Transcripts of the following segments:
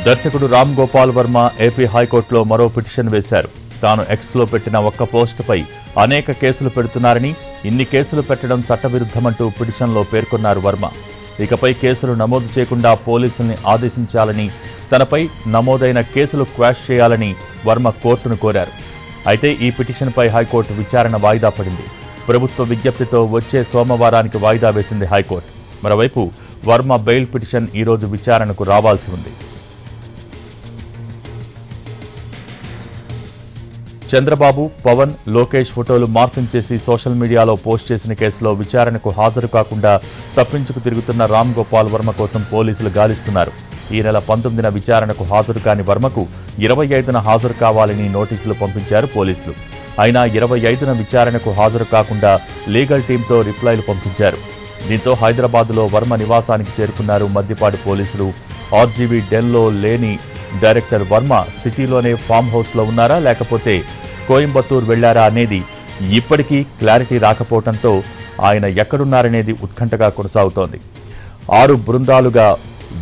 దర్శకుడు రామ్ గోపాల్ వర్మ ఏపీ హైకోర్టులో మరో పిటిషన్ వేశారు. తాను ఎక్స్లో పెట్టిన ఒక్క పోస్టుపై అనేక కేసులు పెడుతున్నారని, ఇన్ని కేసులు పెట్టడం చట్టవిరుద్ధమంటూ పిటిషన్లో పేర్కొన్నారు వర్మ. ఇకపై కేసులు నమోదు చేయకుండా పోలీసుల్ని ఆదేశించాలని, తనపై నమోదైన కేసులు క్వాష్ చేయాలని వర్మ కోర్టును కోరారు. అయితే ఈ పిటిషన్పై హైకోర్టు విచారణ వాయిదా పడింది. ప్రభుత్వ విజ్ఞప్తితో వచ్చే సోమవారానికి వాయిదా వేసింది హైకోర్టు. మరోవైపు వర్మ బెయిల్ పిటిషన్ ఈరోజు విచారణకు రావాల్సి ఉంది. చంద్రబాబు, పవన్, లోకేష్ ఫోటోలు మార్ఫింగ్ చేసి సోషల్ మీడియాలో పోస్ట్ చేసిన కేసులో విచారణకు హాజరు కాకుండా తప్పించుకు తిరుగుతున్న రామ్ గోపాల్ వర్మ కోసం పోలీసులు గాలిస్తున్నారు. ఈ నెల 19న విచారణకు హాజరు కాని వర్మకు 25న హాజరు కావాలని నోటీసులు పంపించారు పోలీసులు. అయినా 25న విచారణకు హాజరు కాకుండా లీగల్ టీంతో రిప్లైలు పంపించారు. దీంతో హైదరాబాద్లో వర్మ నివాసానికి చేరుకున్నారు మద్దిపాటి పోలీసులు. ఆర్జీవీ డెన్లో లేని డైరెక్టర్ వర్మ సిటీలోనే ఫామ్ హౌస్లో ఉన్నారా లేకపోతే కోయంబత్తూర్ వెళ్లారా అనేది ఇప్పటికీ క్లారిటీ రాకపోవడంతో ఆయన ఎక్కడున్నారనేది ఉత్కంఠగా కొనసాగుతోంది. 6 బృందాలుగా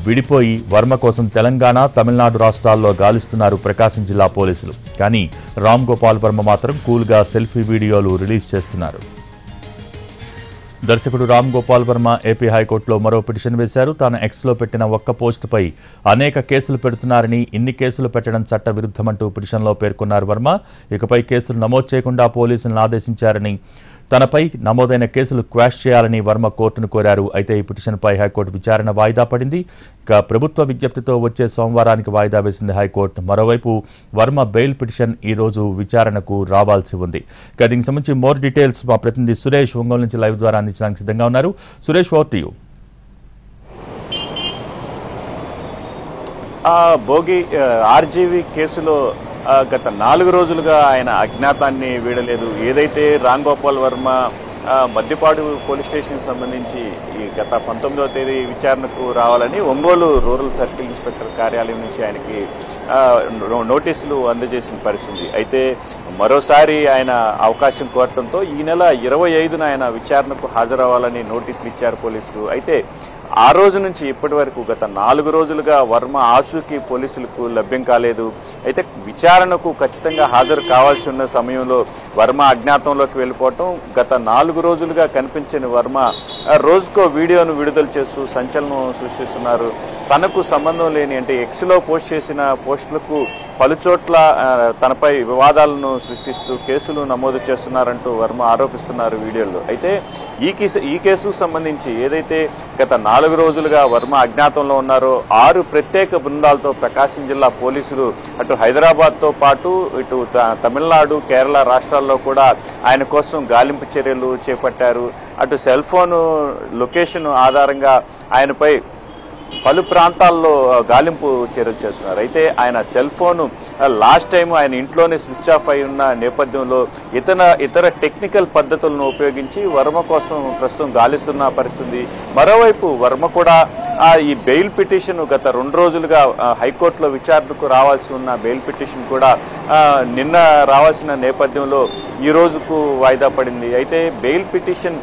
విడిపోయి వర్మ కోసం తెలంగాణ, తమిళనాడు రాష్ట్రాల్లో గాలిస్తున్నారు ప్రకాశం జిల్లా పోలీసులు. కానీ రామ్ గోపాల్ వర్మ మాత్రం కూల్గా సెల్ఫీ వీడియోలు రిలీజ్ చేస్తున్నారు. దర్శకుడు రామ్ గోపాల్ వర్మ ఏపీ హైకోర్టులో మరో పిటిషన్ వేశారు. తాను ఎక్స్లో పెట్టిన ఒక్క పోస్టుపై అనేక కేసులు పెడుతున్నారని, ఇన్ని కేసులు పెట్టడం చట్ట విరుద్ధమంటూ పిటిషన్లో పేర్కొన్నారు వర్మ. ఇకపై కేసులు నమోదు చేయకుండా పోలీసులను ఆదేశించారని, తనపై నమోదైన కేసులు క్వాష్ చేయాలని వర్మ కోర్టును కోరారు. అయితే ఈ పిటిషన్పై హైకోర్టు విచారణ వాయిదా పడింది. ఇక ప్రభుత్వ విజ్ఞప్తితో వచ్చే సోమవారానికి వాయిదా వేసింది హైకోర్టు. మరోవైపు వర్మ బెయిల్ పిటిషన్ ఈ రోజు విచారణకు రావాల్సి ఉంది. ఇక దీనికి సంబంధించి మోర్ డీటెయిల్స్ మా ప్రతినిధి సురేష్ ఒంగోలు నుంచి లైవ్ ద్వారా అందించడానికి సిద్ధంగా ఉన్నారు. Suresh, over to you. Bhogi RGV కేసులో గత 4 రోజులుగా ఆయన అజ్ఞాతాన్ని వీడలేదు. ఏదైతే రామ్ గోపాల్ వర్మ మద్దిపాడు పోలీస్ స్టేషన్ సంబంధించి ఈ గత 19వ తేదీ విచారణకు రావాలని ఒంగోలు రూరల్ సర్కిల్ ఇన్స్పెక్టర్ కార్యాలయం నుంచి ఆయనకి నోటీసులు అందజేసిన పరిస్థితి. అయితే మరోసారి ఆయన అవకాశం కోరటంతో ఈ నెల 25న ఆయన విచారణకు హాజరవ్వాలని నోటీసులు ఇచ్చారు పోలీసులు. అయితే ఆ రోజు నుంచి ఇప్పటి వరకు గత 4 రోజులుగా వర్మ ఆచూకీ పోలీసులకు లభ్యం కాలేదు. అయితే విచారణకు ఖచ్చితంగా హాజరు కావాల్సి ఉన్న సమయంలో వర్మ అజ్ఞాతంలోకి వెళ్ళిపోవటం, గత 4 రోజులుగా కనిపించని వర్మ రోజుకో వీడియోను విడుదల చేస్తూ సంచలనం సృష్టిస్తున్నారు. తనకు సంబంధం లేని, అంటే ఎక్స్లో పోస్ట్ చేసిన పోస్టులకు పలుచోట్ల తనపై వివాదాలను సృష్టిస్తూ కేసులు నమోదు చేస్తున్నారంటూ వర్మ ఆరోపిస్తున్నారు వీడియోలో. అయితే ఈ కేసుకు సంబంధించి ఏదైతే గత 4 రోజులుగా వర్మ అజ్ఞాతంలో ఉన్నారో 6 ప్రత్యేక బృందాలతో ప్రకాశం జిల్లా పోలీసులు అటు హైదరాబాద్తో పాటు ఇటు తమిళనాడు, కేరళ రాష్ట్రాల్లో కూడా ఆయన కోసం గాలింపు చర్యలు చేపట్టారు. అటు సెల్ ఫోన్ లొకేషన్ ఆధారంగా ఆయనపై పలు ప్రాంతాల్లో గాలింపు చర్యలు చేస్తున్నారు. అయితే ఆయన సెల్ ఫోన్ లాస్ట్ టైం ఆయన ఇంట్లోనే స్విచ్ ఆఫ్ అయి ఉన్న నేపథ్యంలో ఇతర టెక్నికల్ పద్ధతులను ఉపయోగించి వర్మ కోసం ప్రస్తుతం గాలిస్తున్న పరిస్థితి. మరోవైపు వర్మ కూడా ఈ బెయిల్ పిటిషన్ గత 2 రోజులుగా హైకోర్టులో విచారణకు రావాల్సి ఉన్న బెయిల్ పిటిషన్ కూడా నిన్న రావాల్సిన నేపథ్యంలో ఈ రోజుకు వాయిదా పడింది. అయితే బెయిల్ పిటిషన్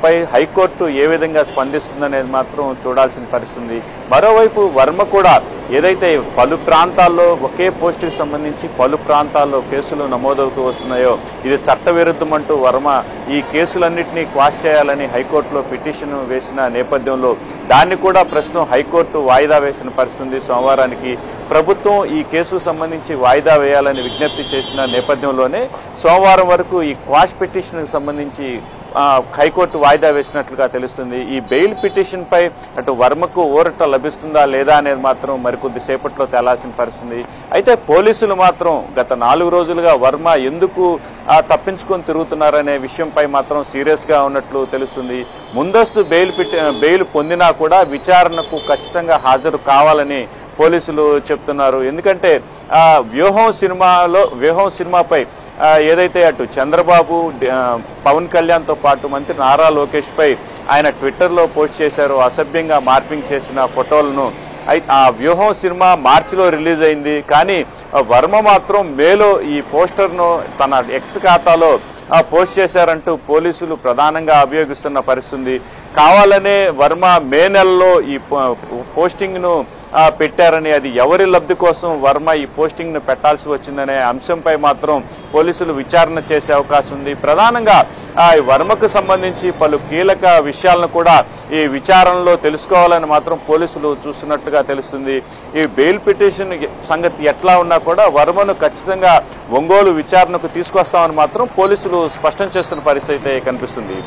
పై హైకోర్టు ఏ విధంగా స్పందిస్తుందనేది మాత్రం చూడాల్సిన పరిస్థితి. మరోవైపు వర్మ కూడా ఏదైతే పలు ప్రాంతాల్లో ఒకే పోస్టుకి సంబంధించి పలు ప్రాంతాల్లో కేసులు నమోదవుతూ వస్తున్నాయో ఇది చట్టవిరుద్ధమంటూ వర్మ ఈ కేసులన్నింటినీ క్వాష్ చేయాలని హైకోర్టులో పిటిషన్ వేసిన నేపథ్యంలో దాన్ని కూడా ప్రస్తుతం హైకోర్టు వాయిదా వేసిన పరిస్థితి. సోమవారానికి ప్రభుత్వం ఈ కేసుకు సంబంధించి వాయిదా వేయాలని విజ్ఞప్తి చేసిన నేపథ్యంలోనే సోమవారం వరకు ఈ క్వాష్ పిటిషన్కి సంబంధించి హైకోర్టు వాయిదా వేసినట్లుగా తెలుస్తుంది. ఈ బెయిల్ పిటిషన్ పై అటు వర్మకు ఊరట లభిస్తుందా లేదా అనేది మాత్రం మరికొద్దిసేపట్లో తేలాల్సిన పరిస్థితి. అయితే పోలీసులు మాత్రం గత 4 రోజులుగా వర్మ ఎందుకు తప్పించుకొని తిరుగుతున్నారనే విషయంపై మాత్రం సీరియస్గా ఉన్నట్లు తెలుస్తుంది. ముందస్తు బెయిల్ పొందినా కూడా విచారణకు ఖచ్చితంగా హాజరు కావాలని పోలీసులు చెప్తున్నారు. ఎందుకంటే వ్యూహం సినిమాపై ఏదైతే అటు చంద్రబాబు, పవన్ కళ్యాణ్తో పాటు మంత్రి నారా లోకేష్పై ఆయన ట్విట్టర్లో పోస్ట్ చేశారు అసభ్యంగా మార్ఫింగ్ చేసిన ఫోటోలను. ఆ వ్యూహం సినిమా మార్చిలో రిలీజ్ అయింది. కానీ వర్మ మాత్రం మేలో ఈ పోస్టర్ను తన ఎక్స్ ఖాతాలో పోస్ట్ చేశారంటూ పోలీసులు ప్రధానంగా అభియోగిస్తున్న పరిస్థితి. కావాలనే వర్మ మే నెలలో ఈ పోస్టింగ్ను పెట్టారని, అది ఎవరి లబ్ధి కోసం వర్మ ఈ పోస్టింగ్ను పెట్టాల్సి వచ్చిందనే అంశంపై మాత్రం పోలీసులు విచారణ చేసే అవకాశం ఉంది. ప్రధానంగా ఈ వర్మకు సంబంధించి పలు కీలక విషయాలను కూడా ఈ విచారణలో తెలుసుకోవాలని మాత్రం పోలీసులు చూస్తున్నట్టుగా తెలుస్తుంది. ఈ బెయిల్ పిటిషన్ సంగతి ఎట్లా ఉన్నా కూడా వర్మను ఖచ్చితంగా ఒంగోలు విచారణకు తీసుకొస్తామని మాత్రం పోలీసులు స్పష్టం చేస్తున్న పరిస్థితి అయితే కనిపిస్తుంది.